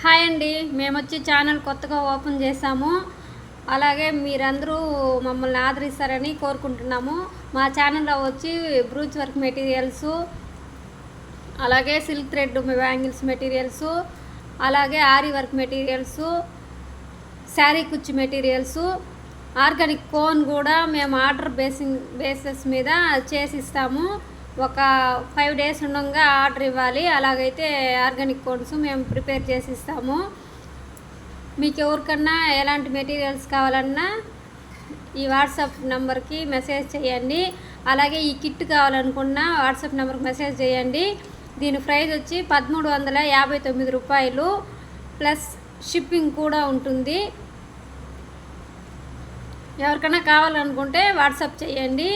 Hi అండి, మేము వచ్చి ఛానల్ కొత్తగా ఓపెన్ చేసాము. అలాగే మీరందరూ మమ్మల్ని ఆదరిస్తారని కోరుకుంటున్నాము. మా ఛానల్లో వచ్చి బ్రూచ్ వర్క్ మెటీరియల్స్, అలాగే సిల్క్ థ్రెడ్ బ్యాంగిల్స్ మెటీరియల్స్, అలాగే ఆరి వర్క్ మెటీరియల్స్, శారీ కుచ్చు మెటీరియల్స్, ఆర్గానిక్ కోన్ కూడా మేము ఆర్డర్ బేసిస్ మీద చేసిస్తాము. ఒక 5 days ఉండగా ఆర్డర్ ఇవ్వాలి. అలాగైతే ఆర్గానిక్ కోన్స్ మేము ప్రిపేర్ చేసి ఇస్తాము. మీకు ఎవరికన్నా ఎలాంటి మెటీరియల్స్ కావాలన్నా ఈ వాట్సాప్ నెంబర్కి మెసేజ్ చేయండి. అలాగే ఈ కిట్ కావాలనుకున్న వాట్సాప్ నెంబర్కి మెసేజ్ చేయండి. దీని ప్రైస్ వచ్చి 1359 రూపాయలు ప్లస్ షిప్పింగ్ కూడా ఉంటుంది. ఎవరికైనా కావాలనుకుంటే వాట్సాప్ చేయండి.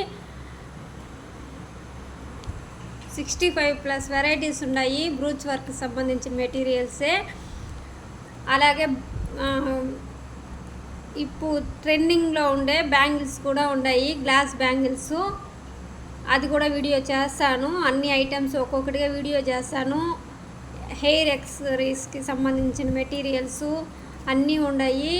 65+ వెరైటీస్ ఉన్నాయి బ్రూచ్ వర్క్ సంబంధించిన మెటీరియల్సే. అలాగే ఇప్పుడు ట్రెండింగ్లో ఉండే బ్యాంగిల్స్ కూడా ఉన్నాయి, గ్లాస్ బ్యాంగిల్స్. అది కూడా వీడియో చేస్తాను. అన్ని ఐటమ్స్ ఒక్కొక్కటిగా వీడియో చేస్తాను. హెయిర్ యాక్సెసరీస్కి సంబంధించిన మెటీరియల్స్ అన్నీ ఉన్నాయి.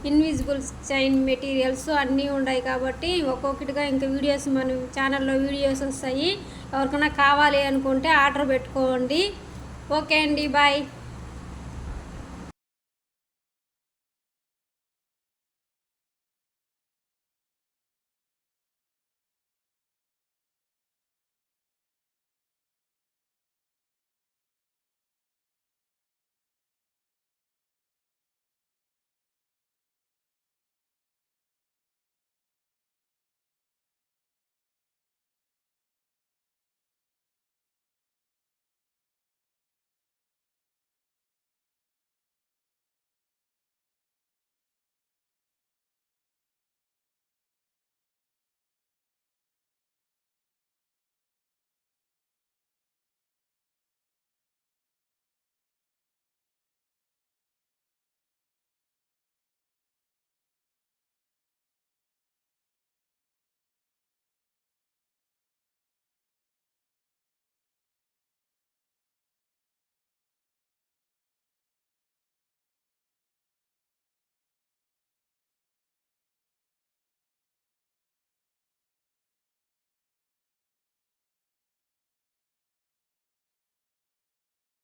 ఇన్విజిబుల్ చైన్ మెటీరియల్స్ అన్నీ ఉన్నాయి. కాబట్టి ఒక్కొక్కటిగా ఇంకా వీడియోస్ మన ఛానల్లో వీడియోస్ వస్తాయి. ఎవరికైనా కావాలి అనుకుంటే ఆర్డర్ పెట్టుకోండి. ఓకే అండి, బాయ్.